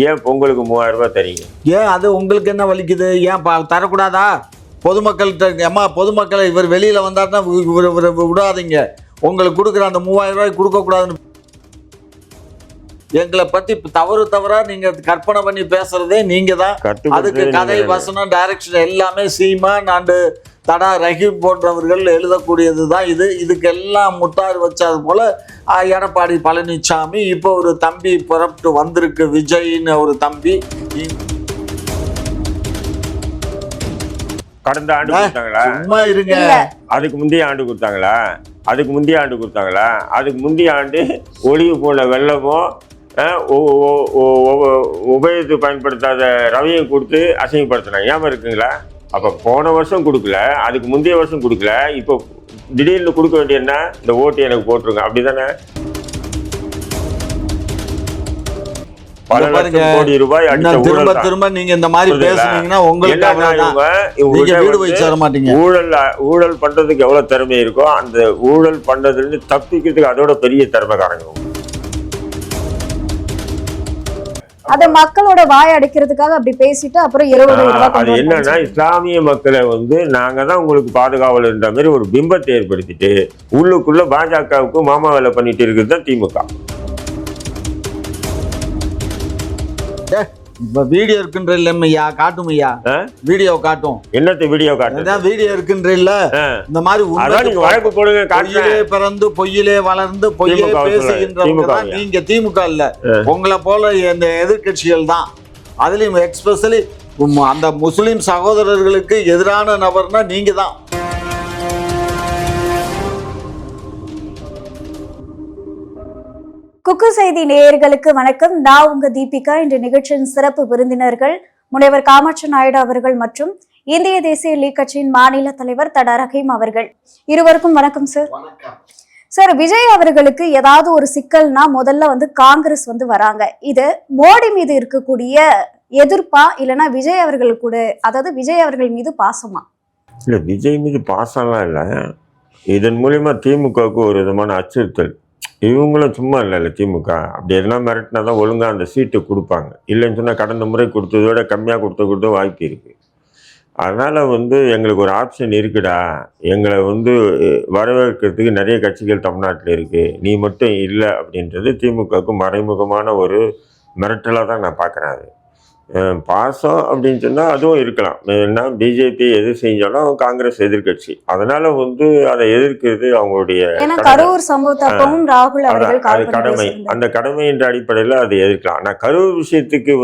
ஏன் பொங்கலுக்கு 3000 ரூபாய் தரீங்க? ஏன் அது உங்களுக்கு என்ன வலிக்குது? ஏன் தரக்கூடாதா? பொதுமக்கள்கிட்ட பொதுமக்களை இவர் வெளியில் வந்தாருன்னா விடாதீங்க. உங்களுக்கு கொடுக்குற அந்த 3000 ரூபாய் கொடுக்கக்கூடாதுன்னு எங்களை பற்றி தவறா நீங்கள் கற்பனை பண்ணி பேசுறதே நீங்கள் தான். அதுக்கு கதை வசனம் டைரக்ஷன் எல்லாமே சீமான் அண்டு தடா ரஹீம் போன்றவர்கள் எழுதக்கூடியது தான் இது. இதுக்கெல்லாம் முத்தாறு வச்சது போல எடப்பாடி பழனிசாமி இப்போ ஒரு தம்பி புறப்பட்டு வந்திருக்கு, விஜய்னு ஒரு தம்பி. கடந்த ஆண்டு கொடுத்தாங்களா? சும்மா இருங்க. அதுக்கு முந்தைய ஆண்டு கொடுத்தாங்களா? அதுக்கு முந்தைய ஆண்டு கொடுத்தாங்களா? அதுக்கு முந்தைய ஆண்டு ஒளிவு போல வெள்ளமும் உபயோகத்து பயன்படுத்தாத ரவையும் கொடுத்து அசிங்கப்படுத்தினாங்க. ஏமா இருக்குங்களா? அப்போ போன வருஷம் கொடுக்கல, அதுக்கு முந்தைய வருஷம் கொடுக்கல, இப்போ திடீர்னு கொடுக்க வேண்டியன்னா இந்த ஓட்டு எனக்கு போட்டுருங்க, அப்படிதானே? பல லட்சம் கோடி ரூபாய் திரும்ப நீங்க இந்த மாதிரி பேசுனீங்கன்னா உங்களுக்கு வீடு போய் சேர மாட்டீங்க. ஊழல் பண்றதுக்கு எவ்வளவு திறமை இருக்கோ அந்த ஊழல் பண்றதுல இருந்து தப்பிக்கிறதுக்கு அதோட பெரிய திறமைக்காரங்க. அத மக்களோட வாய் அடைக்கிறதுக்காக அப்படி பேசிட்டு அப்புறம் 20 ரூபாய் அது என்னன்னா இஸ்லாமிய மக்களை நாங்க தான் உங்களுக்கு பாதுகாவல்ன்ற மாதிரி ஒரு பிம்பத்தை ஏற்படுத்திட்டு உள்ளுக்குள்ள பாஜகவுக்கு மாமா வேலை பண்ணிட்டு இருக்குது தான் திமுக. இப்ப வீடியோ இருக்குன்ற இல்லையா? காட்டும் ஐயா, வீடியோ காட்டும். என்னத்த வீடியோ காட்டும்? வீடியோ இருக்குன்ற இல்ல. இந்த மாதிரி வழக்கு போடுங்க. பொய்யிலே பிறந்து பொய்யிலே வளர்ந்து பொய்யே பேசுகின்றவங்க நீங்க திமுக இல்ல, உங்களை போல இந்த எதிர்கட்சிகள் தான். அதுலயும் எக்ஸ்பெஷலி அந்த முஸ்லிம் சகோதரர்களுக்கு எதிரான நபர்னா நீங்க தான். குக்கு செய்தி நேயர்களுக்கு வணக்கம். நான் உங்க தீபிகா. இன்று நிகழ்ச்சியின் சிறப்பு விருந்தினர்கள் முனைவர் காமாட்சி நாயுடு அவர்கள் மற்றும் இந்திய தேசிய லீக் கட்சியின் மாநில தலைவர் தடா ரஹீம் அவர்கள். இருவருக்கும் வணக்கம் சார். சார், விஜய் அவர்களுக்கு ஏதாவது ஒரு சிக்கல்னா முதல்ல காங்கிரஸ் வராங்க. இது மோடி மீது இருக்கக்கூடிய எதிர்ப்பா இல்லைன்னா விஜய் அவர்கள் கூட, அதாவது விஜய் அவர்கள் மீது பாசமா? இல்ல, விஜய் மீது பாசம்லாம் இல்லை. இதன் மூலியமா திமுகவுக்கு ஒரு விதமான அச்சுறுத்தல். இவங்களும் சும்மா இல்லை, திமுக அப்படி எல்லாம் மிரட்டினா தான் ஒழுங்காக அந்த சீட்டு கொடுப்பாங்க. இல்லைன்னு சொன்னால் கடந்த முறை கொடுத்ததோட கம்மியாக கொடுத்த வாய்ப்பு இருக்குது. அதனால் எங்களுக்கு ஒரு ஆப்ஷன் இருக்குடா, எங்களை வரவேற்கிறதுக்கு நிறைய கட்சிகள் தமிழ்நாட்டில் இருக்குது, நீ மட்டும் இல்லை அப்படின்றது திமுகவுக்கு மறைமுகமான ஒரு மிரட்டலாக தான் நான் பார்க்குறேன். அது பாசம் அப்படின்னு சொன்னால் அதுவும் இருக்கலாம். ஏன்னா பிஜேபி எது செஞ்சாலும் காங்கிரஸ் எதிர்கட்சி, அதனால அதை எதிர்க்கிறது அவங்களுடைய கடமை. அந்த கடமை என்ற அடிப்படையில் அதை எதிர்க்கலாம். ஆனால் கரூர் விஷயத்துக்கு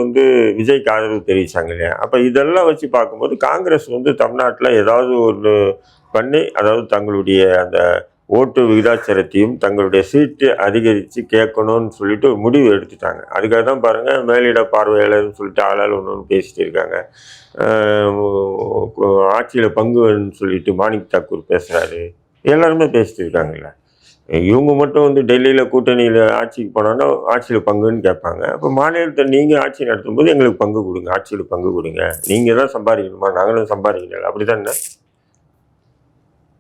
விஜய்க்கு ஆதரவு தெரிவிச்சாங்க இல்லையா? அப்போ இதெல்லாம் வச்சு பார்க்கும்போது காங்கிரஸ் தமிழ்நாட்டில் ஏதாவது ஒன்று பண்ணி, அதாவது தங்களுடைய அந்த ஓட்டு விகிதாச்சாரத்தையும் தங்களுடைய சீட்டு அதிகரித்து கேட்கணும்னு சொல்லிட்டு ஒரு முடிவு எடுத்துட்டாங்க. அதுக்காக தான் பாருங்கள், மேலிட பார்வையாளர்னு சொல்லிட்டு ஆளால் ஒன்று பேசிட்டு இருக்காங்க. ஆட்சியில் பங்குன்னு சொல்லிட்டு மாணிக் தாக்கூர் பேசுகிறாரு, எல்லாருமே பேசிட்டு இருக்காங்கல்ல. இவங்க மட்டும் டெல்லியில் கூட்டணியில் ஆட்சிக்கு போனோன்னா ஆட்சியில் பங்குன்னு கேட்பாங்க. அப்போ மாநிலத்தை நீங்கள் ஆட்சி நடத்தும் போது எங்களுக்கு பங்கு கொடுங்க, ஆட்சியில் பங்கு கொடுங்க, நீங்கள் தான் சம்பாதிக்கணுமா, நாங்களும் சம்பாதிக்கல, அப்படி தானே?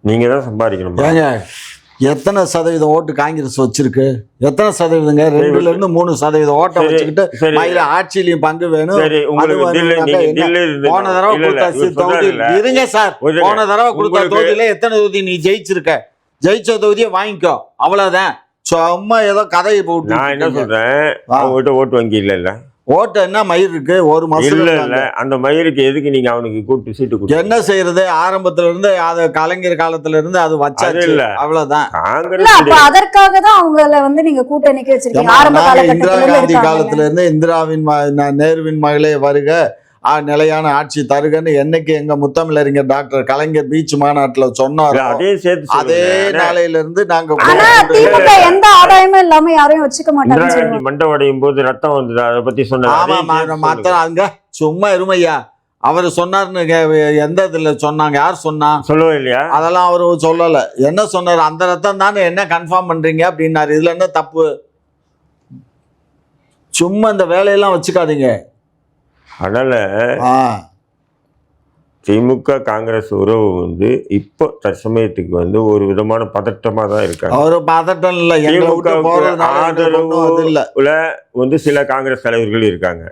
நீங்க தான் சம்பாதிக்கணும். எத்தனை சதவீதம் ஓட்டு காங்கிரஸ் வச்சிருக்கு? எத்தனை சதவீதங்க? 2-3% ஓட்டை வச்சுக்கிட்டு ஆட்சியிலையும் பங்கு வேணும். போன தடவை கொடுத்த இருங்க சார், போன தடவை கொடுத்த தொகுதியில எத்தனை தொகுதி நீ ஜெயிச்சிருக்க? ஜெயிச்ச தொகுதியை வாங்கிக்கோ, அவ்வளவுதான். சும்மா ஏதோ கதையை போட்டு நான் என்ன சொல்றேன், அவங்ககிட்ட ஓட்டு வங்கி இல்ல. ஓட்டு என்ன மயிர் இருக்கு? ஒரு மாசம் இல்ல, அந்த மயிருக்கு எதுக்கு நீங்க அவனுக்கு கூப்பிட்டு சீட்டு கொடுத்து என்ன செய்யறது? ஆரம்பத்துல இருந்து அது கலைஞர் காலத்துல இருந்து அது வச்சாச்சு இல்ல, அவ்வளவுதான். அதற்காக தான் அவங்கள நீங்க கூட்டணிக்கு வச்சிருக்கீங்க. இந்திரா காந்தி காலத்துல இருந்து இந்திராவின் நேருவின் மகளே வருக, நிலையான ஆட்சி தருகன்னு என்னைக்கு எங்க முத்தமிழறிஞர் டாக்டர் கலைஞர் பீச் மாநாட்டுல சொன்னாரோ அதே நாளையில இருந்து நாங்க எந்த ஆதாயமும் இல்லாம யாரையும் வச்சுக்க மாட்டாங்க. மண்டவடையும் போது ரத்தம் வந்தது, அதை பத்தி சொன்னாங்க. அங்க சும்மா இருமையா, அவரு சொன்னாருன்னு எந்த இதுல சொன்னாங்க? யார் சொன்னா? சொல்லவே இல்லையா? அதெல்லாம் அவரு சொல்லல. என்ன சொன்னாரு? அந்த ரத்தம் தானே, என்ன கன்ஃபார்ம் பண்றீங்க அப்படின்னாரு. இதுல என்ன தப்பு? சும்மா இந்த வேலையெல்லாம் வச்சுக்காதீங்க. அதனால திமுக காங்கிரஸ் உறவு இப்போ தற்சமயத்துக்கு ஒரு விதமான பதட்டமா தான் இருக்காங்க. ஒரு பதட்டம் இல்ல, ஆதரவுல சில காங்கிரஸ் தலைவர்கள் இருக்காங்க.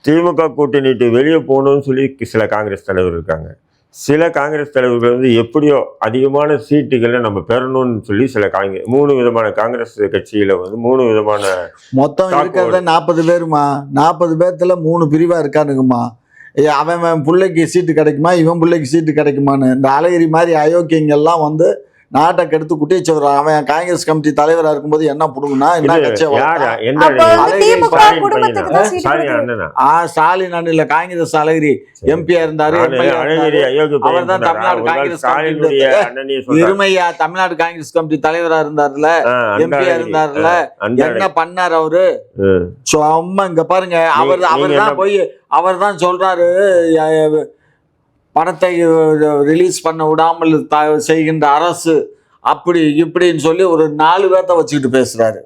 திமுக கூட்டணிட்டு வெளியே போகணும்னு சொல்லி சில காங்கிரஸ் தலைவர் இருக்காங்க. சில காங்கிரஸ் தலைவர்கள் வந்து எப்படியோ அதிகமான சீட்டுகளை நம்ம பெறணும்னு சொல்லி சில 3 விதமான காங்கிரஸ் கட்சியில வந்து 3 விதமான மொத்தம் இருக்கிறத 40 பேருமா, 40 பேர்த்துல 3 பிரிவா இருக்கானுங்கம்மா. அவன் பிள்ளைக்கு சீட்டு கிடைக்குமா, இவன் பிள்ளைக்கு சீட்டு கிடைக்குமான்னு இந்த அழகிரி மாதிரி அயோக்கியங்கள்லாம் வந்து நாட்டை கெடுத்து குட்டிச்சவர். அவன் காங்கிரஸ் கமிட்டி தலைவரா இருக்கும்போது என்ன புடுங்குனா என்ன கட்சியை ஸ்டாலின் அண்ணில காங்கிரஸ் அழகிரி எம்பியா இருந்தாரு. அவர் தான் தமிழ்நாடு காங்கிரஸ் இருமையா தமிழ்நாடு காங்கிரஸ் கமிட்டி தலைவரா இருந்தாருல, எம்பியா இருந்தாருல. என்ன பண்ணாரு அவரு? சும்மா இங்க பாருங்க, அவர் தான் போய் அவர் தான் சொல்றாரு பணத்தை ரிலீஸ் பண்ண விடாமல் செய்கின்ற அரசு அப்படி இப்படின்னு சொல்லி ஒரு 4 பேர்த்த வச்சுக்கிட்டு பேசுறாரு.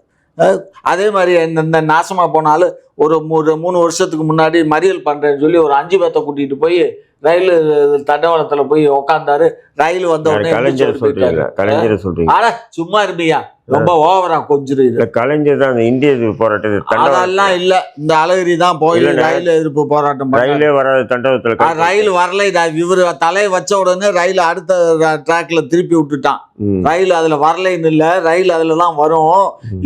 அதே மாதிரி இந்த நாசமா போனாலும் ஒரு 3 வருஷத்துக்கு முன்னாடி மறியல் பண்றேன்னு சொல்லி ஒரு 5 பேர்த்த கூட்டிட்டு போய் ரயில் தண்டவாளத்துல போய் உக்காந்தாரு. ரயில் வந்த உடனே ஆனா சும்மா இருப்பியா, ரொம்ப ஓவரா கொஞ்சம் கலைஞர் தான் இந்திய எதிர்ப்பு போராட்டத்தை அதெல்லாம் இல்ல, இந்த அழகிரி தான் போய் ரயில் எதிர்ப்பு போராட்டம் ரயிலே வராது தண்டவாளத்துல. ரயில் வரல, இவரு தலையை வச்ச உடனே ரயில் அடுத்த டிராக்ல திருப்பி விட்டுட்டான். ரயில் அதுல வரலைன்னு இல்ல, ரயில் அதுல தான் வரும்.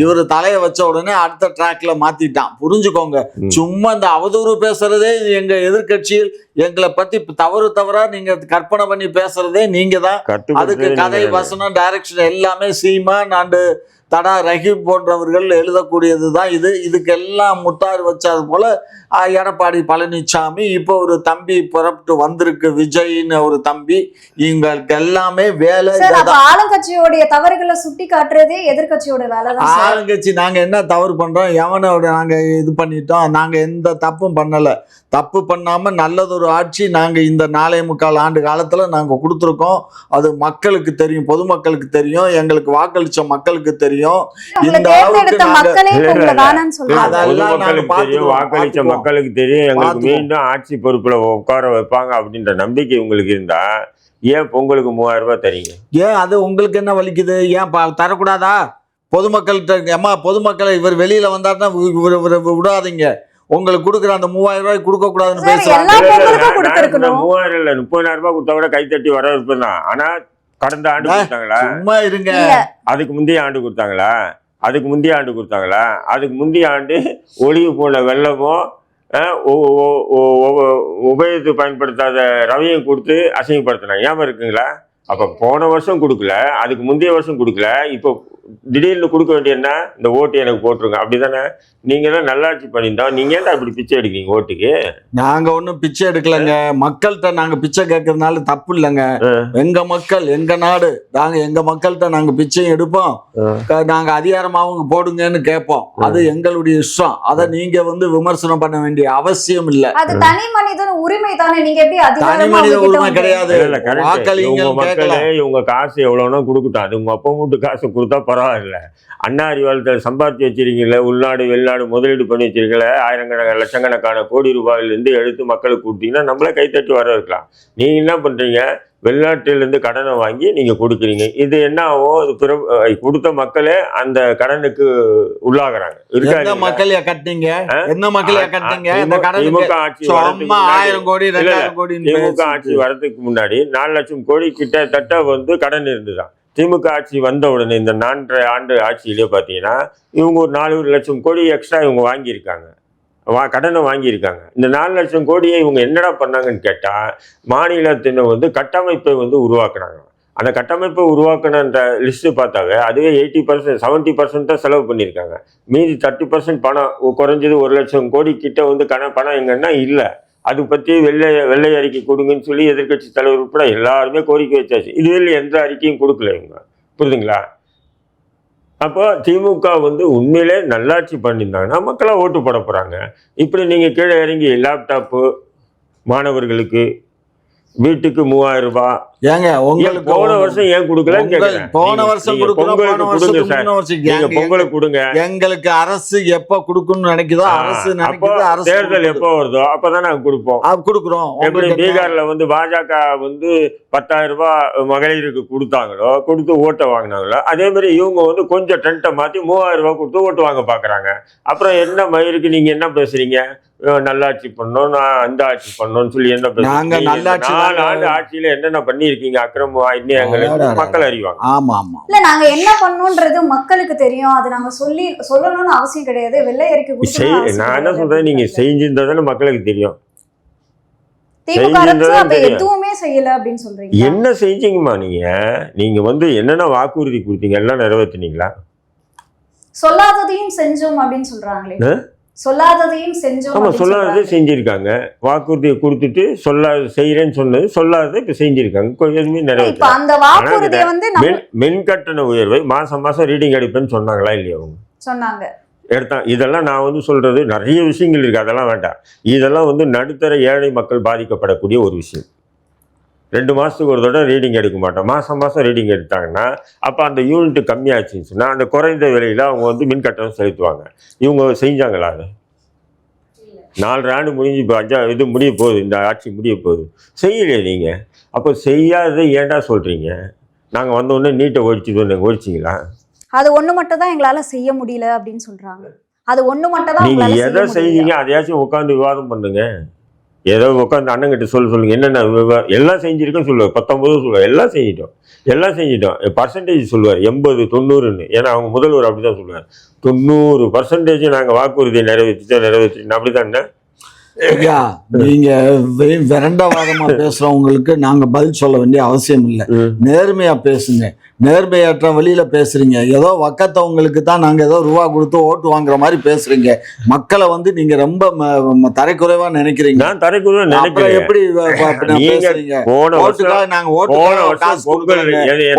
இவரு தலையை வச்ச உடனே அடுத்த டிராக்ல மாத்திட்டான். புரிஞ்சுக்கோங்க, சும்மா இந்த அவதூறு பேசுறதே எங்க எதிர்கட்சியில் எங்களை பத்தி தவறா நீங்க கற்பனை பண்ணி பேசுறதே நீங்க தான். அதுக்கு கதை வசனம் டைரக்ஷன் எல்லாமே சீமான் அண்டு தடா ரஹீம் போன்றவர்கள் எழுதக்கூடியது தான் இது. இதுக்கெல்லாம் முத்தாறு வச்சது போல எடப்பாடி பழனிசாமி இப்போ ஒரு தம்பி புறப்பட்டு வந்திருக்கு, விஜய்னு ஒரு தம்பி. இவங்களுக்கு எல்லாமே வேலை. ஆளுங்கட்சியோடைய தவறுகளை சுட்டி காட்டுறதே எதிர்கட்சியோட வேலை. ஆளுங்கட்சி நாங்க என்ன தவறு பண்றோம், எவனோட நாங்க இது பண்ணிட்டோம்? நாங்க எந்த தப்பும் பண்ணல. தப்பு பண்ணாம நல்லதொரு ஆட்சி நாங்க இந்த 4.25 ஆண்டு காலத்துல நாங்க கொடுத்துருக்கோம். அது மக்களுக்கு தெரியும், பொதுமக்களுக்கு தெரியும், எங்களுக்கு வாக்களிச்ச மக்களுக்கு தெரியும். இந்த வாக்களிச்ச மக்களுக்கு தெரியும், எங்களுக்கு மீண்டும் ஆட்சி பொறுப்புல உட்கார வைப்பாங்க அப்படின்ற நம்பிக்கை உங்களுக்கு இருந்தா ஏன் உங்களுக்கு 3000 ரூபாய் தரீங்க? ஏன் அது உங்களுக்கு என்ன வலிக்குது? ஏன் தரக்கூடாதா? பொதுமக்கள்கிட்ட பொதுமக்களை இவர் வெளியில வந்தாருன்னா விடாதீங்க, உங்களுக்கு கொடுக்குற அந்த 3000 ரூபாய் கொடுக்க கூடாதுன்னு பேசுறாங்க. 3000 இல்ல 30,000 ரூபாய் கொடுத்தா கூட கைத்தட்டி வரவேற்பு தான். ஆனா கடந்த ஆண்டு கொடுத்தாங்களா? சும்மா இருங்க. அதுக்கு முந்தைய ஆண்டு கொடுத்தாங்களா? அதுக்கு முந்தைய ஆண்டு ஒளிவு போன வெள்ளமோ உபயோகித்து பயன்படுத்தாத ரவையும் கொடுத்து அசிங்கப்படுத்தினாங்க. ஞாபகம் இருக்குங்களா? அப்போ போன வருஷம் கொடுக்கல, அதுக்கு முந்தைய வருஷம் கொடுக்கல, இப்போ திடீர்னு கொடுக்க வேண்டியன்னா இந்த ஓட்டு எனக்கு போட்டுருங்க அப்படிதானே? நீங்க தான் நல்லாட்சி பண்ணியிருந்தோம், நீங்க ஏன்டா இப்படி பிச்சை எடுக்கிறீங்க ஓட்டுக்கு? நாங்க ஒன்றும் பிச்சை எடுக்கலங்க, மக்கள்கிட்ட நாங்க பிச்சை கேட்கறதுனால தப்பு இல்லைங்க. எங்க மக்கள் எங்க நாடு, நாங்க எங்க மக்கள்கிட்ட நாங்க பிச்சையும் எடுப்போம், நாங்க அதிகாரமாவும் போடுங்கன்னு கேட்போம். அது எங்களுடைய இஷ்டம். அதை நீங்க வந்து விமர்சனம் பண்ண வேண்டிய அவசியம் இல்லை. அது தனி மனித உரிமை தானே. நீங்க எப்படி தனி மனித உரிமை கிடையாது. மக்களே இவங்க காசு எவ்வளவுனா கொடுக்கட்டும், அது உங்க அப்பா வீட்டு காசு கொடுத்தா பரவாயில்ல. அண்ணா அறிவாலயத்தில் சம்பாதிச்சு வச்சிருக்கீங்களே, உள்நாடு வெளிநாடு முதலீடு பண்ணி வச்சிருக்கீங்களே, ஆயிரக்கணக்கான லட்சக்கணக்கான கோடி ரூபாயிலிருந்து எடுத்து மக்களுக்கு கொடுத்தீங்கன்னா நம்மளே கைத்தட்டி வர இருக்கலாம். நீங்க என்ன பண்றீங்க? வெளிநாட்டிலிருந்து கடனை வாங்கி நீங்க கொடுக்குறீங்க. இது என்ன ஆகும்? கொடுத்த மக்களே அந்த கடனுக்கு உள்ளாகிறாங்க. மக்களையா கட்டிங்க? என்ன மக்களையா கட்டிங்க? திமுக ஆட்சி 1000 கோடி 2000 கோடி திமுக ஆட்சி வரதுக்கு முன்னாடி 4 லட்சம் கோடி கிட்டத்தட்ட வந்து கடன் இருந்துதான். திமுக ஆட்சி வந்த உடனே இந்த 4.5 ஆண்டு ஆட்சியிலே பார்த்தீங்கன்னா இவங்க ஒரு 4 லட்சம் கோடி எக்ஸ்ட்ரா இவங்க வாங்கியிருக்காங்க, கடனை வாங்கியிருக்காங்க. இந்த 4 லட்சம் கோடியை இவங்க என்னடா பண்ணாங்கன்னு கேட்டால் மாநிலத்தின வந்து கட்டமைப்பை வந்து உருவாக்குனாங்க. அந்த கட்டமைப்பை உருவாக்குனன்ற லிஸ்ட்டு பார்த்தாவே அதுவே 80% 70% தான் செலவு பண்ணியிருக்காங்க. மீதி 30% பணம் குறைஞ்சது 1 லட்சம் கோடி கிட்ட வந்து பணம் எங்கன்னா இல்லை. அது பற்றி வெள்ளை அறிக்கை கொடுங்கன்னு சொல்லி எதிர்கட்சி தலைவர் உட்பட எல்லாருமே கோரிக்கை வச்சாச்சு. இதுவரை எந்த அறிக்கையும் கொடுக்கல இவங்க. புரியுதுங்களா? அப்போ திமுக வந்து உண்மையிலே நல்லாட்சி பண்ணியிருந்தாங்கன்னா மக்களாக ஓட்டு போட போகிறாங்க. இப்படி நீங்கள் கீழே இறங்கி லேப்டாப்பு மாணவர்களுக்கு வீட்டுக்கு 3000 ரூபாய் ஏங்க உங்களுக்கு போன வருஷம் ஏன் கொடுக்கலன்னு கேக்குறேன். போன வருஷம் கொடுக்குறோம், போன வருஷத்துக்கு முன்ன வருஷம் நீங்க பொங்கலுக்கு கொடுங்க. எங்களுக்கு அரசு எப்ப கொடுக்கணும்னு நினைக்குதோ, அரசு நினைக்குது, அரசு தேர்தல் எப்போ வருதோ அப்பதான் நாங்க கொடுப்போம். கொடுக்குறோம். எப்படி பீகார்ல வந்து பாஜக வந்து 10,000 ரூபாய் மகளிருக்கு கொடுத்தாங்களோ, கொடுத்து ஓட்டை வாங்கினாங்களோ, அதே மாதிரி இவங்க வந்து கொஞ்சம் டென்ட்டை மாத்தி 3,000 ரூபாய் கொடுத்து ஓட்டு வாங்க பாக்குறாங்க. அப்புறம் என்ன மயிருக்கு நீங்க என்ன பேசுறீங்க? நல்லாட்சி பண்ணோம், நான் அந்த ஆட்சி பண்ணோம்னு சொல்லி என்ன பேசுறீங்க? 4 ஆண்டு ஆட்சியில என்னென்ன பண்ணிருக்கீங்க அக்கிரம அந்நியங்களுக்கு மக்கள் அறிவாங்க. ஆமா ஆமா. இல்ல நாங்க என்ன பண்ணோன்றது மக்களுக்கு தெரியும். அது நாங்க சொல்லணும்னு அவசியம் கிடையாது. வெள்ளை அறிக்கை நான் என்ன சொல்றேன், நீங்க செஞ்சிருந்ததானே மக்களுக்கு தெரியும். திமுக அரசு அப்ப எதுவுமே செய்யல அப்படின்னு சொல்றீங்க. என்ன செஞ்சீங்கம்மா நீங்க வந்து என்னென்ன வாக்குறுதி கொடுத்தீங்க எல்லாம் நிறைவேற்றினீங்களா? சொல்லாததையும் செஞ்சோம் அப்படின்னு சொல்றாங்களே. சொல்லாததையும் செஞ்சோம். ஆமா, சொல்லாததை செஞ்சிருக்காங்க. வாக்குறுதியை கொடுத்துட்டு செய்யறேன்னு சொன்னது சொல்லாததை இப்ப செஞ்சிருக்காங்க. எதுவுமே நிறைவேற்ற. மின் கட்டண உயர்வை மாசம் மாசம் ரீடிங் அடிப்பேன்னு சொன்னாங்களா இல்லையா? அவங்க சொன்னாங்க. இதெல்லாம் நான் வந்து சொல்றது நிறைய விஷயங்கள் இருக்கு, அதெல்லாம் வேண்டாம். இதெல்லாம் வந்து நடுத்தர ஏழை மக்கள் பாதிக்கப்படக்கூடிய ஒரு விஷயம். 2 மாசத்துக்கு ஒரு தடவை ரீடிங் எடுக்க மாட்டோம். மாசம் மாசம் ரீடிங் எடுத்தாங்கன்னா அப்ப அந்த யூனிட் கம்மியாச்சுன்னா அந்த குறைந்த விலையில அவங்க வந்து மின் கட்டணம் செலுத்துவாங்க. இவங்க செஞ்சாங்களா? அது 4 ஆண்டு முடிஞ்சு இப்போ 5 இது முடிய போகுது, இந்த ஆட்சி முடிய போகுது. செய்யலையே நீங்க. அப்போ செய்யாததை ஏன்டா சொல்றீங்க? நாங்க வந்தோடனே நீட்டை ஒழிச்சிங்களா? அது ஒண்ணு மட்டும் தான் எங்களால செய்ய முடியல அப்படின்னு சொல்றாங்க. அது ஒண்ணு மட்டும் தான். நீங்க எதை செஞ்சீங்க அதையாச்சும் உட்காந்து விவாதம் பண்ணுங்க. ஏதோ உட்காந்து அண்ணங்கிட்ட சொல்லுங்க என்னென்ன எல்லாம் செஞ்சிருக்கோன்னு சொல்லுவார். 19 சொல்லுவார். எல்லாம் செஞ்சிட்டோம். பர்சன்டேஜ் சொல்லுவார் 80 90ன்னு. ஏன்னா அவங்க முதல்வர் அப்படிதான் சொல்லுவார். 90% நாங்கள் வாக்குறுதியை நிறைவேற்றிட்டோம் அப்படிதானே. ஐயா, நீங்க விரண்டவாதமா பேசுறவங்களுக்கு நாங்க பதில் சொல்ல வேண்டிய அவசியம் இல்லை. நேர்மையா பேசுங்க. நேர்மையற்ற வழியில பேசுறீங்க. ஏதோ வக்கத்தவங்களுக்கு தான் நாங்க ஏதோ ரூபா கொடுத்து ஓட்டு வாங்குற மாதிரி பேசுறீங்க. மக்களை வந்து நீங்க ரொம்ப தரைக்குறைவா நினைக்கிறீங்க. நான் தரைக்குறைவா நினைக்கிறேன். எப்படி பேசுறீங்க? ஓட்டுக்காக நாங்க காசு கொடுக்கறோம்.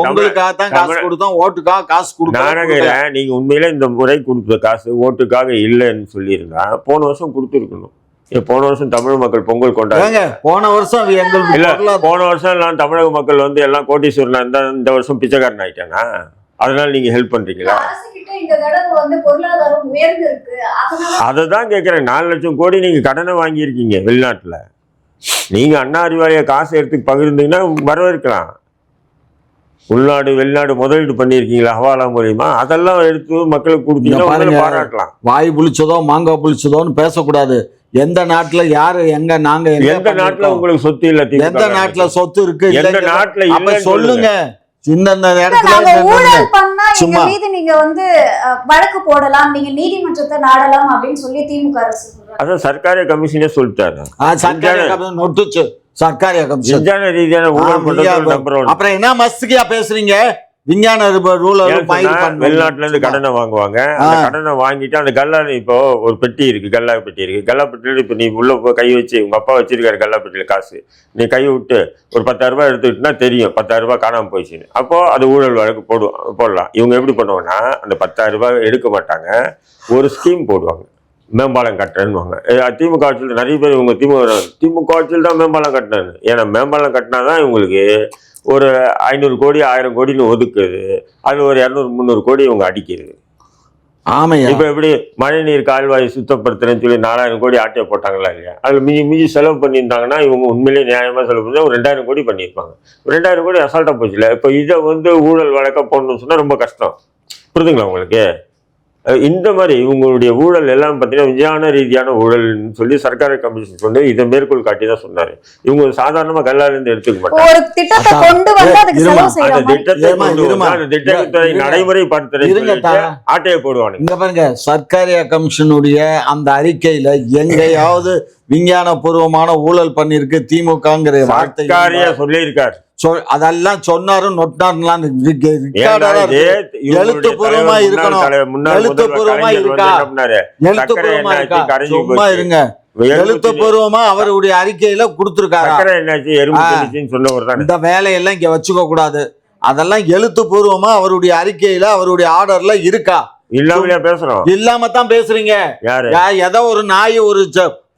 உங்களுக்காக தான் காசு கொடுத்தோம், ஓட்டுக்காக காசு கொடுக்கறோம். நீங்க உண்மையில இந்த முறை கொடுத்த காசு ஓட்டுக்காக இல்லைன்னு சொல்லியிருந்தா போன வருஷம் கொடுத்துருக்கணும். போன வருஷம் தமிழ் மக்கள் பொங்கல் கொண்டாடுறாங்க. போன வருஷம் போன வருஷம் எல்லாம் தமிழக மக்கள் வந்து எல்லாம் கோட்டீஸ்வரனா இருந்தா இந்த வருஷம் பிச்சைக்காரன் ஆயிட்டானா? அதனால நீங்க ஹெல்ப் பண்றீங்களா? அததான் கேக்குறேன். 4 லட்சம் கோடி நீங்க கடனை வாங்கியிருக்கீங்க வெளிநாட்டுல. நீங்க அண்ணா அறிவாலய காசு எடுத்து பகிர்ந்தீங்கன்னா வரவேற்கலாம். உள்நாடு வெளிநாடு முதலீடு பண்ணிருக்கீங்களா ஹவாலா மூலியமா? அதெல்லாம் எடுத்து மக்களுக்கு கொடுத்தீங்கன்னா பாராட்டலாம். வாய் புளிச்சதோ மாங்காய் புளிச்சதோன்னு பேசக்கூடாது. எந்த நாட்டுல யாரு எங்க நாங்க எந்த நாட்டுல உங்களுக்கு சொத்து இல்ல? எந்த நாட்டுல சொத்து இருக்கு? எந்த நாட்டுல இல்ல சொல்லுங்க. இந்த சும்மா நீங்க வந்து வழக்கு போடலாம், நீங்க நீதிமன்றத்தை நாடலாம் அப்படின்னு சொல்லி திமுக அரசு அதான் சர்க்காரிய கமிஷனே சொல்லிட்டாரு. நொட்டுச்சு சர்க்காரிய கமிஷன். விஞ்ஞான ரீதியான அப்புறம் என்ன மஸ்தியா பேசுறீங்க? விஞ்ஞான வெளிநாட்டுல இருந்து கடனை வாங்குவாங்க. அந்த கடனை வாங்கிட்டு அந்த கல்லா இப்போ ஒரு பெட்டி இருக்கு, கல்லா பெட்டியில இப்ப நீ உள்ள கை வச்சு உங்க அப்பா வச்சிருக்காரு கல்லா பெட்டியில காசு, நீ கை விட்டு ஒரு 10,000 ரூபாய் எடுத்துக்கிட்டுனா தெரியும் 10,000 ரூபாய் காணாம போயிடுச்சுன்னு. அப்போ அது ஊழல் வழக்கு போடலாம். இவங்க எப்படி பண்ணுவாங்கன்னா அந்த 10,000 ரூபாய் எடுக்க மாட்டாங்க, ஒரு ஸ்கீம் போடுவாங்க. மேம்பாலம் கட்டுறேன்னுவாங்க. திமுக ஆட்சியில் நிறைய பேர் இவங்க திமுக ஆட்சியில் தான் மேம்பாலம் கட்டினாரு. ஏன்னா மேம்பாலம் கட்டினாதான் இவங்களுக்கு ஒரு 500 கோடி 1000 கோடின்னு ஒதுக்குது. அது ஒரு 200-300 கோடி இவங்க அடிக்கிறது. ஆமையா இப்ப எப்படி மழைநீர் கால்வாய் சுத்தப்படுத்துறேன்னு சொல்லி 4000 கோடி ஆட்டையை போட்டாங்களா இல்லையா? அதுல மிஞ்சி செலவு பண்ணியிருந்தாங்கன்னா இவங்க உண்மையிலேயே நியாயமா செலவு பண்ணி ஒரு 2000 கோடி பண்ணியிருப்பாங்க. 2000 கோடி அசால்ட்டா போச்சுல. இப்ப இதை வந்து ஊழல் வழக்க போடணும்னு சொன்னா ரொம்ப கஷ்டம். புரியுதுங்களா உங்களுக்கு? இந்த மாதிரி இவங்களுடைய ஊழல் எல்லாம் பார்த்தீங்கன்னா விஞ்ஞான ரீதியான ஊழல்னு சொல்லி சர்க்கார் கமிஷன் சொன்னது இதை மேற்கோள் காட்டி தான் சொன்னாரு. இவங்க சாதாரணமா கல்லால இருந்து எடுத்துக்க மாட்டாங்க. திட்டத்தை நடைமுறைப்படுத்த ஆட்டையை போடுவாங்க. இங்க பாருங்க, சர்க்காரிய கமிஷனுடைய அந்த அறிக்கையில எங்கேயாவது விஞ்ஞான பூர்வமான ஊழல் பண்ணிருக்கு திமுகங்கிற வார்த்தை சொல்லி இருக்காரு. அதெல்லாம் சொன்னாரும் நொட்டாருலாம் எழுத்துப்பூர்வமா இருக்கணும். எழுத்துப்பூர்வமா இருக்கா? எழுத்துப்பூர்வமா இருக்கா? சும்மா இருங்க. எழுத்துப்பூர்வமா அவருடைய அறிக்கையில கொடுத்திருக்காரு. இந்த வேலையெல்லாம் இங்க வச்சுக்க கூடாது. அதெல்லாம் எழுத்துப்பூர்வமா அவருடைய அறிக்கையில அவருடைய ஆர்டர்ல இருக்கா? இல்லாம பேசுறோம். இல்லாம தான் பேசுறீங்க. ஏதோ ஒரு நாய் ஒரு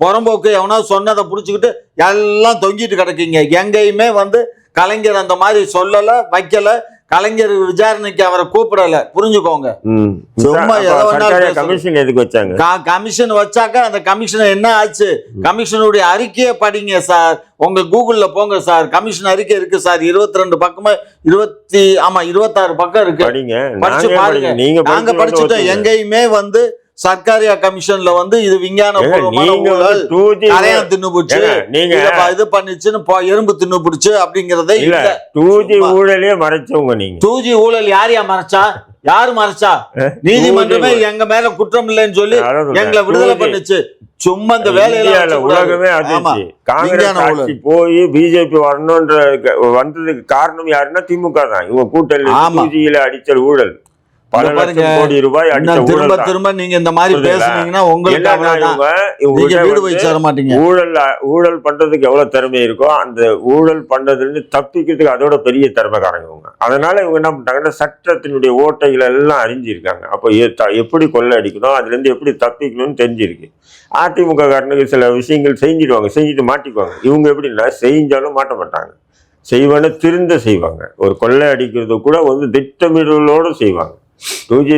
புறம்போக்கு எவனா சொன்னதை புடிச்சுக்கிட்டு எல்லாம் தொங்கிட்டு கிடக்கீங்க. எங்கேயுமே வந்து கலைஞர் அந்த மாதிரி சொல்லல, வைக்கல. கலைஞர் விசாரணைக்கு அவரை கூப்பிடல, புரிஞ்சுக்கோங்க. சும்மா ஏதோ கமிஷன் எதுக்கு வச்சாங்க? கமிஷன் வச்சாக்க அந்த கமிஷன் என்ன ஆச்சு? கமிஷனுடைய அறிக்கையை படிங்க சார். உங்க கூகுள்ல போங்க சார், கமிஷன் அறிக்கை இருக்கு சார். 22 பக்கமா 26 பக்கம் இருக்கு. படிச்சு பாருங்க. நாங்க படிச்சுட்டோம். எங்கேயுமே வந்து சர்க்காரியா கமிஷன்ல வந்து இது விஞ்ஞான கரையான் தின்னுபிடிச்சு, இது பண்ணிச்சுன்னு எறும்பு தின்னுபிடிச்சு அப்படிங்கறதே இல்ல. 2G ஊழலே மறைச்சவங்க நீங்க. 2G ஊழல் யாரையா மறைச்சா? யாரு மறைச்சா? நீதிமன்றமே எங்க மேல குற்றம் இல்லைன்னு சொல்லி எங்களை விடுதலை பண்ணுச்சு. சும்மா இந்த வேலையில உலகமே அதிர்ச்சி. காங்கிரஸ் ஆட்சி போய் பிஜேபி வரணும்ன்ற வந்ததுக்கு காரணம் யாருன்னா திமுக தான். இவங்க கூட்டணி 2Gல அடிச்சல் ஊழல், பல லட்சம் கோடி ரூபாய் திரும்ப திரும்ப நீங்க இந்த மாதிரி பேசுனீங்கன்னா உங்களுக்கு வீடு போய் சேர மாட்டீங்க. ஊழல் பண்றதுக்கு எவ்வளவு திறமை இருக்கோ அந்த ஊழல் பண்றதுல இருந்து தப்பிக்கிறதுக்கு அதோட பெரிய திறமைக்காரங்க. அதனால இவங்க என்ன பண்ணிட்டாங்கன்னா சட்டத்தினுடைய ஓட்டைகள் எல்லாம் அறிஞ்சிருக்காங்க. அப்போ எப்படி கொள்ளை அடிக்கணும், அதுல இருந்து எப்படி தப்பிக்கணும்னு தெரிஞ்சிருக்கு. அதிமுக காரனுக்கு சில விஷயங்கள் செஞ்சிடுவாங்க, செஞ்சுட்டு மாட்டிக்குவாங்க. இவங்க எப்படின்னா செஞ்சாலும் மாட்ட மாட்டாங்க, செய்வான திருந்த செய்வாங்க. ஒரு கொள்ளை அடிக்கிறது கூட வந்து திட்டமிடலோடு செய்வாங்க. 2G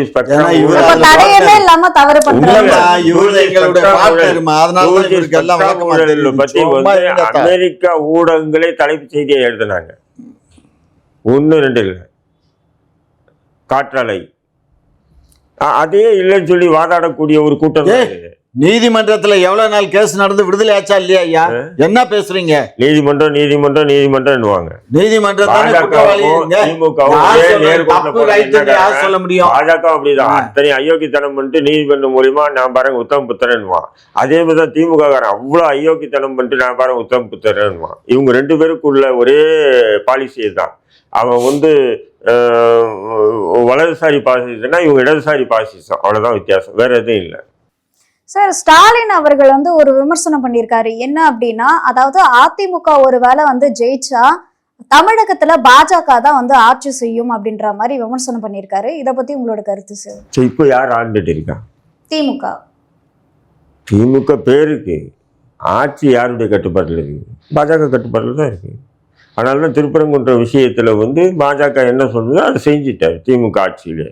அமெரிக்கா ஊடகங்களே தலைப்பு செய்தியை எழுதினாங்க. 1-2 இல்ல, காற்றாலை அதே இல்லைன்னு சொல்லி வாதாடக்கூடிய ஒரு கூட்டம். நீதிமன்றத்துல எவ்வளவு நாள் கேஸ் நடந்து விடுதலை ஆச்சா இல்லையா? ஐயா என்ன பேசுறீங்க? நீதிமன்றம் சொல்ல முடியும். பாஜக அப்படிதான் அத்தனை அயோக்கியத்தனம் பண்ணிட்டு நீதிமன்றம் மூலியமா நான் பாருங்க உத்தம புத்திரன்வான். அதே மாதிரிதான் திமுக காரன் அவ்வளவு அயோக்கியத்தனம் பண்ணிட்டு நான் பாருங்க உத்தம புத்திரன்வான். இவங்க 2 பேருக்குள்ள ஒரே பாலிசி தான். அவன் வந்து வலதுசாரி பாசிசம்னா இவங்க இடதுசாரி பாசிசம், அவ்வளவுதான் வித்தியாசம், வேற எதுவும் இல்லை. சார், ஸ்டாலின் அவர்கள் வந்து ஒரு விமர்சனம் பண்ணியிருக்காரு. என்ன அப்படின்னா, அதாவது அதிமுக ஒருவேளை வந்து ஜெயிச்சா தமிழகத்துல பாஜக தான் வந்து ஆட்சி செய்யும் அப்படின்ற மாதிரி விமர்சனம் பண்ணியிருக்காரு. இதை பத்தி உங்களோட கருத்து சார்? இப்போ யார் ஆண்டுட்டு இருக்கா? திமுக பேருக்கு. ஆட்சி யாருடைய கட்டுப்பாட்டில் இருக்கு? பாஜக கட்டுப்பாட்டில் தான் இருக்கு. அதனால தான் திருப்பரங்குன்ற விஷயத்துல வந்து பாஜக என்ன சொல்றதோ அதை செஞ்சுட்டாரு திமுக ஆட்சியிலே.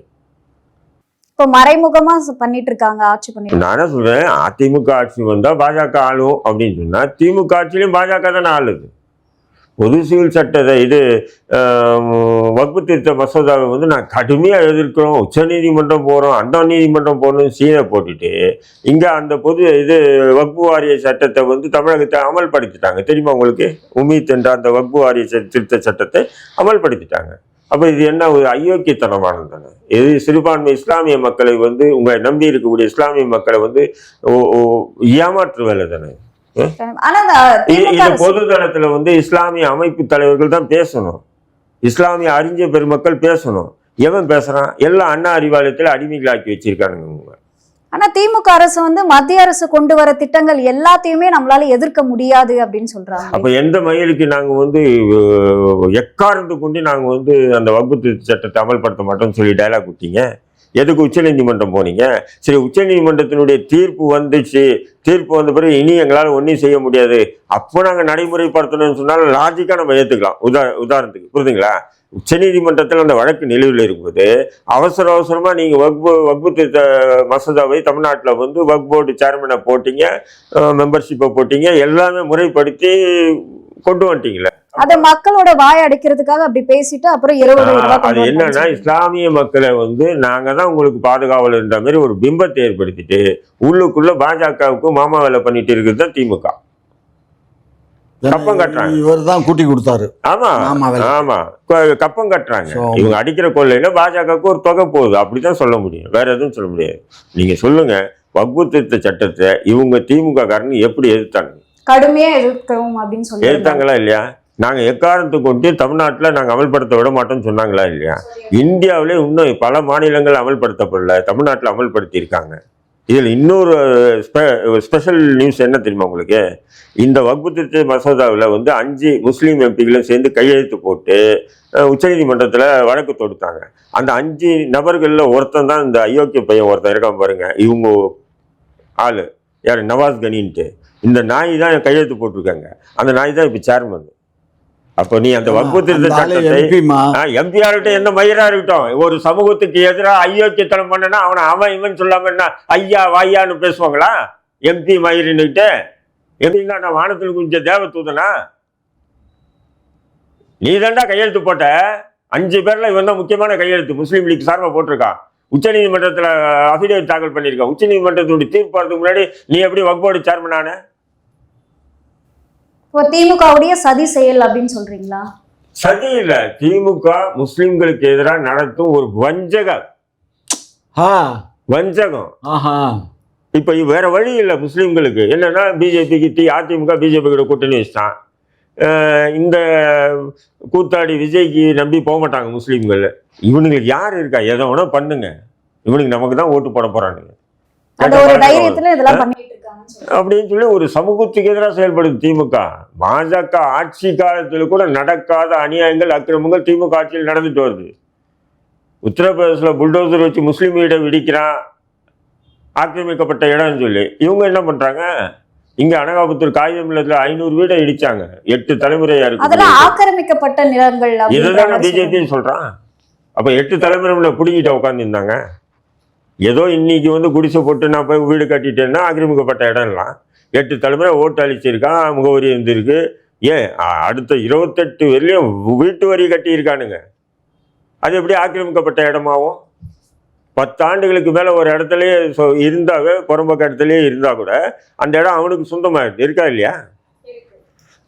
மறைமுகமா பண்ணிட்டு இருக்காங்க, ஆட்சி பண்ணி. நான் என்ன சொல்றேன், அதிமுக ஆட்சி வந்தா பாஜக ஆளும் அப்படின்னு சொன்னா திமுக ஆட்சியிலும் பாஜக தானே ஆளுது. பொது சிவில் சட்டத்தை இது வகுப்பு திருத்த மசோதாவை வந்து நான் கடுமையாக எதிர்க்கிறோம், உச்ச நீதிமன்றம் போகிறோம், அந்த நீதிமன்றம் போகணும்னு சீனை போட்டுட்டு இங்கே அந்த வகுப்பு வாரிய சட்டத்தை வந்து தமிழகத்தை அமல்படுத்திட்டாங்க. தெரியுமா உங்களுக்கு? உமீத் என்ற அந்த வகுப்பு வாரிய திருத்த சட்டத்தை அமல்படுத்திட்டாங்க. அப்போ இது என்ன ஒரு அயோக்கியத்தனமானது தானே? இது சிறுபான்மை இஸ்லாமிய மக்களை வந்து உங்களை நம்பி இருக்கக்கூடிய இஸ்லாமிய மக்களை வந்து ஏமாற்று வேலை தானே. இது பொது தளத்துல வந்து இஸ்லாமிய அமைப்பு தலைவர்கள் தான் பேசணும், இஸ்லாமிய அறிஞ பெருமக்கள் பேசணும். எவன் பேசுறான்? எல்லாம் அண்ணா அறிவாலயத்துல அடிமைகளாக்கி வச்சிருக்கானுங்க. ஆனா திமுக அரசு வந்து மத்திய அரசு கொண்டு வர திட்டங்கள் எல்லாத்தையுமே நம்மளால எதிர்க்க முடியாது அப்படின்னு சொல்றாங்க. அப்ப எந்த மயிலுக்கு நாங்க வந்து எக்காரணத்து கொண்டு நாங்க வந்து அந்த வகுப்பு சட்டத்தை அமல்படுத்த மாட்டோம்னு சொல்லி டயலாக் விட்டீங்க? எதுக்கு உச்ச நீதிமன்றம் போனீங்க? சரி, உச்ச நீதிமன்றத்தினுடைய தீர்ப்பு வந்துச்சு, தீர்ப்பு வந்த பிறகு இனி எங்களால் ஒன்றும் செய்ய முடியாது, அப்போ நாங்கள் நடைமுறைப்படுத்தணும்னு சொன்னாலும் லாஜிக்காக நம்ம ஏற்றுக்கலாம். உதாரணத்துக்கு புரியுதுங்களா? உச்ச நீதிமன்றத்தில் அந்த வழக்கு நிலுவையில் இருக்கும்போது அவசரமாக நீங்கள் வக்பு திருத்த மசோதாவை தமிழ்நாட்டில் வந்து வக்ஃப் போர்டு சேர்மனை போட்டீங்க, மெம்பர்ஷிப்பை போட்டீங்க, எல்லாமே முறைப்படுத்தி கொண்டு வந்துட்டீங்களே. அத மக்களோட வாய் அடைக்கிறதுக்காக அப்படி பேசிட்டு அப்புறம் 20 அது என்னன்னா, இஸ்லாமிய மக்களை வந்து நாங்க தான் உங்களுக்கு பாதுகாவல் என்ற மாதிரி ஒரு பிம்பத்தை ஏற்படுத்திட்டு உள்ளுக்குள்ள பாஜகவுக்கு மாமா வேலை பண்ணிட்டு இருக்குது தான் திமுக. கப்பம் கட்டுறாங்க. இவர் தான் கூட்டி கொடுத்தாரு. ஆமா ஆமா, கப்பம் கட்டுறாங்க. இவங்க அடிக்கிற கொள்ளையில பாஜகவுக்கு ஒரு தொகை போகுது, அப்படிதான் சொல்ல முடியும், வேற எதுவும் சொல்ல முடியாது. நீங்க சொல்லுங்க, வக்ஃபு திருத்த சட்டத்தை இவங்க திமுக காரங்க எப்படி எதிர்த்தாங்க? கடுமையா எதிர்க்கிறோம் அப்படின்னு சொல்லி எதிர்த்தாங்களா இல்லையா? நாங்கள் எக்காரணத்தை கொண்டு தமிழ்நாட்டில் நாங்கள் அமல்படுத்த விட மாட்டோம்னு சொன்னாங்களா இல்லையா? இந்தியாவிலே இன்னும் பல மாநிலங்கள் அமல்படுத்தப்படல, தமிழ்நாட்டில் அமல்படுத்தியிருக்காங்க. இதில் இன்னொரு ஸ்பெஷல் நியூஸ் என்ன தெரியுமா உங்களுக்கு? இந்த வக்ஃபு திருத்த மசோதாவில் வந்து 5 முஸ்லீம் எம்பிகளும் சேர்ந்து கையெழுத்து போட்டு உச்சநீதிமன்றத்தில் வழக்கு தொடுத்தாங்க. அந்த 5 நபர்களில் ஒருத்தன் தான் இந்த அயோக்கிய பையன் ஒருத்தன் இருக்கான் பாருங்க. இவங்க ஆள் யார்? நவாஸ் கனின்ட்டு. இந்த நாய் தான் கையெழுத்து போட்டிருக்காங்க. அந்த நாய் தான் இப்போ சேர்மன். அப்போ நீ அந்த வக்பு திருத்த சட்டத்தை எம்பிஆர்கிட்ட என்ன மயிரா இருக்கட்டும், ஒரு சமூகத்துக்கு எதிராக அயோக்கியத்தனம் பண்ணனா அவன் இவன் சொல்லாம என்ன ஐயா வாயான்னு பேசுவாங்களா? எம்பி மயிருன்னுட்டு எப்படின்னா நான் வானத்தில் குஞ்ச தேவ தூதனா? நீ தாண்டா கையெழுத்து போட்ட 5 பேர்ல இவன் தான் முக்கியமான கையெழுத்து முஸ்லீம் லீக் சார்பாக போட்டிருக்கான். உச்சநீதிமன்றத்தில் அபிடேவிட் தாக்கல் பண்ணியிருக்கான். உச்சநீதிமன்றத்துடைய தீர்ப்பு போறதுக்கு முன்னாடி நீ எப்படி வக்போர்டு சேர்மன் ஆன? திமுகவுடைய சதி செயல் அப்படின்னு சொல்றீங்களா? சதி இல்ல, திமுக முஸ்லிம்களுக்கு எதிராக நடத்தும் ஒரு வஞ்சகம். இப்ப வேற வழி இல்லை முஸ்லிம்களுக்கு. என்னன்னா பிஜேபிக்கு அதிமுக பிஜேபி கூட கூட்டணி வச்சுட்டான். இந்த கூத்தாடி விஜய்க்கு நம்பி போக மாட்டாங்க முஸ்லீம்கள். இவனுங்களுக்கு யார் இருக்கா? எதை வேணா பண்ணுங்க, இவனுக்கு நமக்கு தான் ஓட்டு போட போறானுங்க அப்படின்னு சொல்லி ஒரு சமூகத்துக்கு எதிராக செயல்படுது திமுக. பாஜக ஆட்சி காலத்தில் கூட நடக்காத அநியாயங்கள் அக்கிரமங்கள் திமுக ஆட்சியில் நடந்துட்டு வருது. உத்தரப்பிரதேசல புல்டோசர் வச்சு முஸ்லீம் வீடை இடிக்கிறான், ஆக்கிரமிக்கப்பட்ட இடம்னு சொல்லி. இவங்க என்ன பண்றாங்க, இங்க அனகாபுத்தூர் காகிதம் இல்லத்துல 500 வீடை இடிச்சாங்க. 8 தலைமுறையா இருக்கு. ஆக்கிரமிக்கப்பட்ட நிலங்கள் இதுதானே பிஜேபின்னு சொல்றான். அப்ப 8 தலைமுறை புடிங்கிட்ட உட்கார்ந்து இருந்தாங்க. ஏதோ இன்னைக்கு குடிசை போட்டு நான் போய் வீடு கட்டிட்டேன்னா ஆக்கிரமிக்கப்பட்ட இடம்லாம் 8 தலைமுறை ஓட்டு அழிச்சிருக்கான், முகவரி இருந்திருக்கு. ஏன் அடுத்த 28 வரையிலையும் வீட்டு வரி கட்டியிருக்கானுங்க. அது எப்படி ஆக்கிரமிக்கப்பட்ட இடமாவும்? 10 ஆண்டுகளுக்கு மேலே ஒரு இடத்துலயே இருந்தாவே, புறம்பக்க இடத்துலயே இருந்தா கூட அந்த இடம் அவனுக்கு சொந்தமாயிடுது, இருக்கா இல்லையா?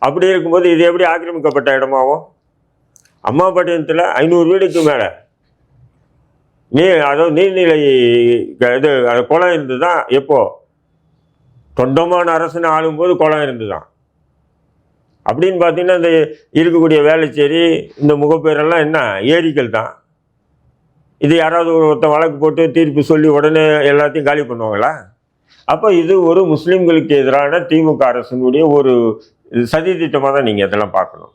அப்படி இருக்கும்போது இது எப்படி ஆக்கிரமிக்கப்பட்ட இடமாவும்? அம்மாபட்டினத்தில் 500 வீடுக்கு மேலே அதாவது நீர்நிலை இது குளம் இருந்துதான். எப்போ தொண்டமான அரசுன்னு ஆளும்போது குளம் இருந்துதான். அப்படின்னு பார்த்தீங்கன்னா இந்த இருக்கக்கூடிய வேளச்சேரி இந்த முகப்பேரெல்லாம் என்ன ஏரிகள் தான். இது யாராவது ஒருத்தன் வழக்கு போட்டு தீர்ப்பு சொல்லி உடனே எல்லாத்தையும் காலி பண்ணுவாங்களா? அப்போ இது ஒரு முஸ்லீம்களுக்கு எதிரான திமுக அரசினுடைய ஒரு சதி திட்டமாக தான் நீங்கள் அதெல்லாம் பார்க்கணும்.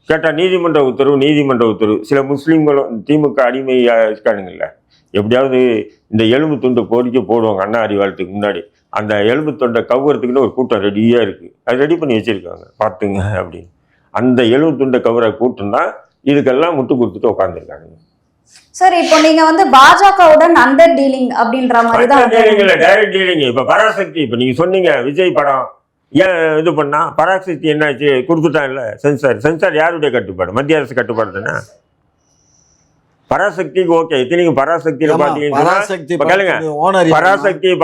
கேட்டால் நீதிமன்ற உத்தரவு சில முஸ்லீம்களும் திமுக அடிமையாக இருக்கானுங்கல்ல, எப்படியாவது இந்த எலும்பு துண்டை கோரிக்கை போடுவாங்க. அண்ணா அறிவாளத்துக்கு முன்னாடி அந்த எலும்பு தொண்டை கவுறதுக்குன்னு ஒரு கூட்டம் ரெடியாக இருக்குது, அது ரெடி பண்ணி வச்சுருக்காங்க பார்த்துங்க அப்படின்னு. அந்த எலும்பு துண்டை கவுற கூட்டம் தான் இதுக்கெல்லாம் முட்டு கொடுத்துட்டு உட்காந்துருக்காங்க. சார் இப்போ நீங்க பாஜகவுடன் அண்டர் டீலிங் அப்படின்ற மாதிரி தான். டீலிங் இல்லை, டைரக்ட் டீலிங். இப்போ பராசக்தி, இப்போ நீங்கள் சொன்னீங்க விஜய் படம் ஏன் இது பண்ணா, பராசக்தி என்னாச்சு கொடுத்துட்டான் இல்லை சென்சார் யாருடைய கட்டுப்பாடு? மத்திய அரசு கட்டுப்பாடு தானே. பராசக்திக்கு ஓகே. இத்தனைக்கும் பராசக்தியில பராசக்தியை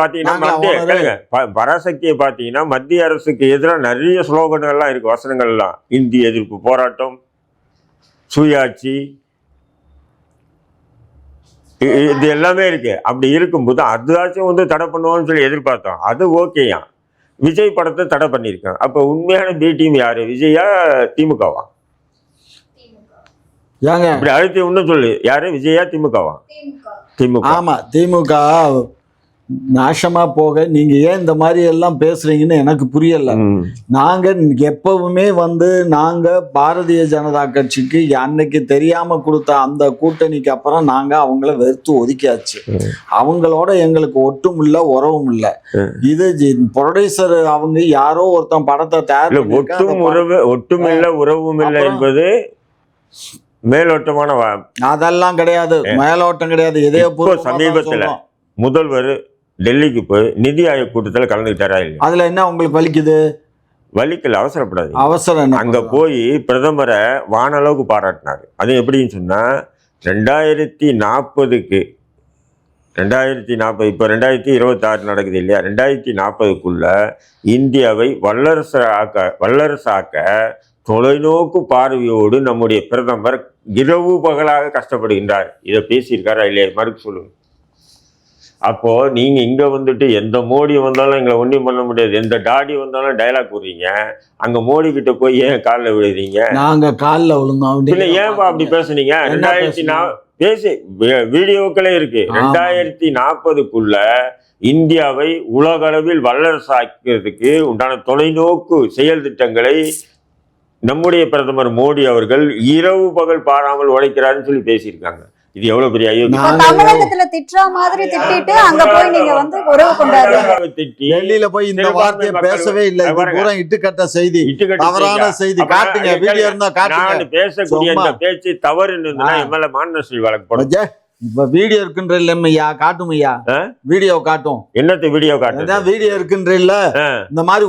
பாத்தீங்கன்னா மத்திய அரசுக்கு எதிராக நிறைய ஸ்லோகங்கள்லாம் இருக்கு, வசனங்கள்லாம். இந்தி எதிர்ப்பு போராட்டம், சுயாட்சி, இது எல்லாமே இருக்கு. அப்படி இருக்கும்போது அதாச்சும் தடை பண்ணுவோம்னு சொல்லி எதிர்பார்த்தோம். அது ஓகேயா. விஜய் படத்தை தடை பண்ணியிருக்காங்க. அப்ப உண்மையான பி டீம் யாரு, விஜயா திமுகவா? இப்படி அழுத்தி ஒன்றும் சொல்லு, யாரு விஜயா திமுகவா? திமுக. ஆமா, திமுக நாசமா போக நீங்க ஏன் இந்த மாதிரி எல்லாம் பேசுறீங்கன்னு எனக்கு புரியல. நாங்க எப்பவுமே நாங்க பாரதிய ஜனதா கட்சிக்கு அன்னைக்கு தெரியாம கொடுத்த அந்த கூட்டணிக்கு அப்புறம் நாங்க அவங்கள வெறுத்து ஒதுக்கியாச்சு. அவங்களோட எங்களுக்கு ஒட்டும் இல்ல உறவும் இல்ல. இது ப்ரொடியூசர் அவங்க யாரோ ஒருத்தன் படத்தை தயார் ஒட்டும் இல்ல உறவும் இல்லை என்பது மேலோட்டமான அதெல்லாம் கிடையாது, மேலோட்டம் கிடையாது. இதே சமீபத்துல முதல்வர் டெல்லிக்கு போய் நிதி ஆயோக் கூட்டத்தில் கலந்துக்கிட்டாரா இல்லையா? அதுல என்ன உங்களுக்கு வலிக்குது? வலிக்கல, அவசரப்படாது. அவசரம் அங்க போய் பிரதமரை வானளவுக்கு பாராட்டினாரு. அது எப்படின்னு சொன்னா 2040 இப்போ 2026 நடக்குது இல்லையா, 2040க்குள்ள இந்தியாவை வல்லரசாக்க தொலைநோக்கு பார்வையோடு நம்முடைய பிரதமர் இரவு பகலாக கஷ்டப்படுகின்றார். இதை பேசியிருக்காரா இல்லையா? மறுக்க சொல்லுங்க. அப்போ நீங்க இங்க எந்த மோடி வந்தாலும் எங்களை ஒன்றும் பண்ண முடியாது, எந்த டாடி வந்தாலும் டைலாக் விடுறீங்க. அங்க மோடி கிட்ட போய் ஏன் காலில் விழுறீங்க? நாங்க காலில் விழுந்தோம். இல்ல ஏன்பா அப்படி பேசுனீங்க? 2004 பேசி வீடியோக்களே இருக்கு. 2040க்குள்ள இந்தியாவை உலக அளவில் வல்லரசாக்கிறதுக்கு உண்டான தொலைநோக்கு செயல் திட்டங்களை நம்முடைய பிரதமர் மோடி அவர்கள் இரவு பகல் பாராமல் உழைக்கிறாருன்னு சொல்லி பேசியிருக்காங்க. இது எவ்வளவு பெரிய இப்ப தமிழகத்துல திட்டுற மாதிரி திட்டிட்டு அங்க போய் நீங்க வந்து உறவு கொண்டாடுறீங்க. திட்டி டெல்லியில போய் இந்த வார்த்தையை பேசவே இல்லை. இது பூரா இட்டுக்கட்ட செய்தி, தவறான செய்தி. காட்டுங்க, வீடியோ இருந்தா காட்டுங்க. நான் பேசக்கூடிய இந்த பேச்சு தவறுன்னு இருந்ததுன்னா என் மேல மாநகராட்சி வழக்கு போடும். இப்ப வீடியோ இருக்குன்ற இல்லையா, காட்டும் ஐயா, வீடியோ காட்டும். என்னத்த வீடியோ காட்டும்? வீடியோ இருக்குன்ற இல்ல, இந்த மாதிரி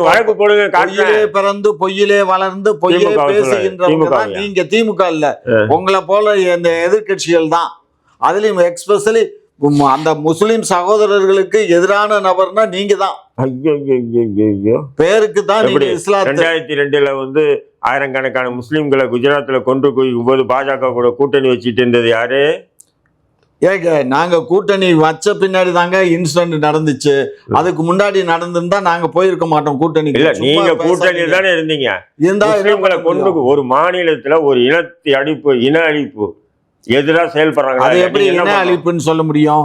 வழக்கு போடுங்க. பொய்யிலே பிறந்து பொய்யிலே வளர்ந்து பொய்யே பேசுகின்றவங்க நீங்க திமுக இல்ல, உங்களை போல இந்த எதிர்கட்சிகள் தான். அதுலயும் எக்ஸ்பெஷலி அந்த முஸ்லிம் சகோதரர்களுக்கு எதிரான நபர்னா நீங்க தான். ஐயோ, பேருக்கு தான் இஸ்லாம். 2002 வந்து ஆயிரக்கணக்கான முஸ்லிம்களை குஜராத்ல கொண்டு போய் பாஜக கூட கூட்டணி வச்சுட்டு இருந்தது யாரு? ஏங்க, நாங்க கூட்டணி வச்ச பின்னாடி தாங்க இன்சிடென்ட் நடந்துச்சு. அதுக்கு முன்னாடி நடந்திருந்தா நாங்க போயிருக்க மாட்டோம் கூட்டணி. இல்ல, நீங்க கூட்டணியில் தானே இருந்தீங்க. முஸ்லிம்களை கொண்டு ஒரு மாநிலத்துல ஒரு இன அழிப்பு எதிராக செயல்படுறாங்க. அது எப்படி இன அழிப்புன்னு சொல்ல முடியும்?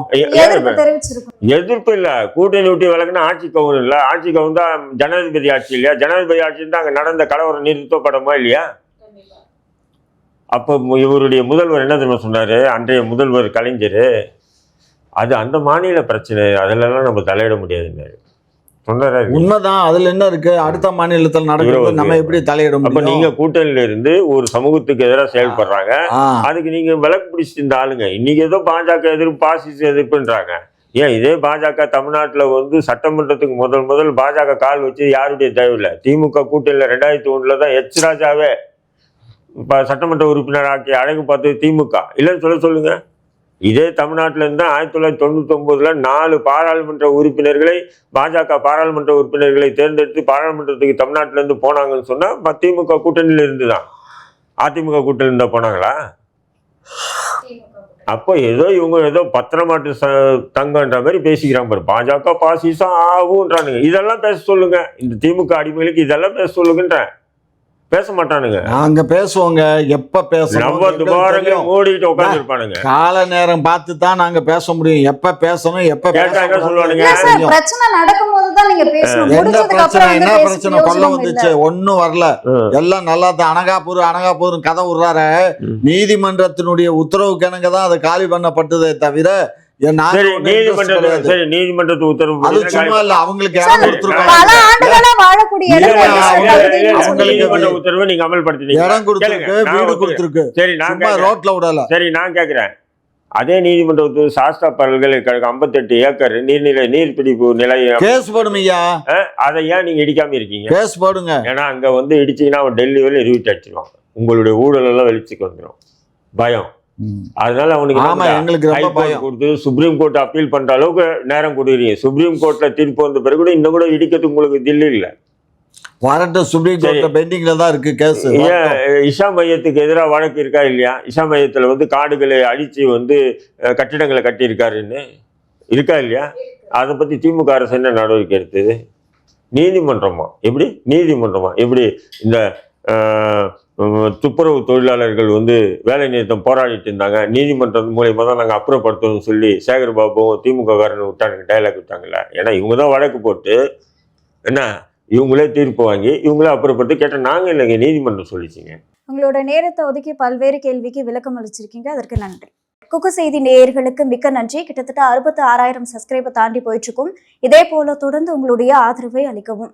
எதிர்ப்பு இல்ல, கூட்டணி விட்டு விலக்குன்னா ஆட்சி கவுன் இல்ல. ஆட்சி கவுன் தான் ஜனாதிபதி ஆட்சி இல்லையா? ஜனாதிபதி ஆட்சி தான் அங்க நடந்த கலவரம் நிறுத்தப்படுமா இல்லையா? அப்போ இவருடைய முதல்வர் என்ன தெரியுமா சொன்னாரு? அன்றைய முதல்வர் கலைஞர், அது அந்த மாநில பிரச்சனை, அதிலெல்லாம் நம்ம தலையிட முடியாதுங்க சொன்னாரு. உண்மைதான். அதுல என்ன இருக்கு? அடுத்த மாநிலத்தில் நடக்கிறது நம்ம எப்படி தலையிட முடியும்? அப்ப நீங்க கூட்டணியில இருந்து ஒரு சமூகத்துக்கு எதிராக செயல்படுறாங்க, அதுக்கு நீங்க விலக்கு பிடிச்சிட்டு இந்த ஆளுங்க இன்னைக்கு ஏதோ பாஜக எதிர்ப்பு பாசிச எதிர்ப்புன்றாங்க. ஏன் இதே பாஜக தமிழ்நாட்டில் வந்து சட்டமன்றத்துக்கு முதல் பாஜக கால் வச்சு யாருடைய தேவையில்லை. திமுக கூட்டணியில் 2001 தான் எச் ராஜாவே சட்டமன்ற உறுப்பினர் ஆக்கி அழகு பார்த்தது திமுக இல்லைன்னு சொல்லுங்க. இதே தமிழ்நாட்டில இருந்தா 1999 4 பாராளுமன்ற உறுப்பினர்களை பாஜக பாராளுமன்ற உறுப்பினர்களை தேர்ந்தெடுத்து பாராளுமன்றத்துக்கு தமிழ்நாட்டில இருந்து போனாங்கன்னு சொன்னா திமுக கூட்டணியில இருந்துதான். அதிமுக கூட்டணியில இருந்தா போனாங்களா? அப்போ இவங்க ஏதோ பத்திரமாட்டு தங்கன்ற மாதிரி பேசிக்கிறாங்க பாரு. பாஜக பாசிசம் ஆகுன்றானுங்க. இதெல்லாம் பேச சொல்லுங்க. இந்த திமுக அடிமைகளுக்கு இதெல்லாம் பேச சொல்லுங்கன்றேன். பேச மாட்டானுங்க. நாங்க பேசுவோங்க. எப்ப பேசணும்? ஓடிட்டு உட்கார்ந்து இருப்பானுங்க. கால நேரம் பார்த்து தான் நாங்க பேச முடியும். எப்ப பேசணும், எப்ப சொல்லுவானுங்க. பிரச்சனை நடக்கும்போது தான் நீங்க பேசணும். என்ன பிரச்சனை கொல்ல வந்துச்சு? ஒன்னும் வரல, எல்லாம் நல்லா தான். அனகாபூர் கதை விடுறாரு. நீதிமன்றத்தினுடைய உத்தரவுக்கு எனக்கு தான் அது காலி பண்ணப்பட்டதே தவிர நீதிமன்றத்து உத்தரவு உத்தரவு நீங்க அமல்படுத்தினீங்க. சரி, நான் கேக்குறேன். அதே நீதிமன்ற உத்தரவு சாஸ்திரா பல்கலைக்கழகம் 58 ஏக்கர் நீர்பிடிப்பு நிலையம் கேஸ் போடுமையா? அதை ஏன் நீங்க இடிக்காம இருக்கீங்க? கேஸ் போடுங்க. ஏன்னா அங்க வந்து இடிச்சீங்கன்னா அவன் டெல்லி வரை ரிவிட் அடிச்சிருவான். உங்களுடைய ஊழல் எல்லாம் வெளிச்சுக்கு வந்துடும். பயம். அதனால அவனுக்கு கொடுத்து சுப்ரீம் கோர்ட் அப்பீல் பண்ற அளவுக்கு நேரம் கொடுக்குறீங்க. சுப்ரீம் கோர்ட்ல தீர்ப்பு வந்த பிறகு கூட இன்னும் கூட இடிக்கிறது உங்களுக்கு தில்லி இல்ல. வரட்டும், சுப்ரீம் கோர்ட்ல பெண்டிங்ல தான் இருக்கு கேஸ். இஷா மையத்துக்கு எதிராக வழக்கு இருக்கா இல்லையா? இஷா மையத்துல வந்து காடுகளை அழிச்சு வந்து கட்டிடங்களை கட்டி இருக்காருன்னு இருக்கா இல்லையா? அதை பத்தி திமுக அரசு என்ன நடவடிக்கை எடுத்தது? நீதிமன்றமா எப்படி இந்த துப்புரவு தொழிலாளர்கள் வந்து வேலை நிறுத்தம் போராடிட்டு இருந்தாங்க. நீதிமன்றம் மூலயமா தான் நாங்கள் அப்புறப்படுத்தணும்னு சொல்லி சேகர் பாபுவும் திமுக காரன்னு விட்டானுங்க, டைலாக் விட்டாங்கல்ல. ஏன்னா இவங்க தான் வழக்கு போட்டு என்ன இவங்களே தீர்ப்பு வாங்கி இவங்களே அப்புறப்படுத்தி கேட்டால் நாங்கள் இல்லைங்க, நீதிமன்றம் சொல்லிச்சிங்க. உங்களோட நேரத்தை ஒதுக்கி பல்வேறு கேள்விக்கு விளக்கம் அளிச்சிருக்கீங்க, அதற்கு நன்றி. குக்கு செய்தி நேயர்களுக்கு மிக்க நன்றி. கிட்டத்தட்ட 66,000 சப்ஸ்கிரைபர் தாண்டி போயிட்டு இருக்கும். இதே போல தொடர்ந்து உங்களுடைய ஆதரவை அளிக்கவும்.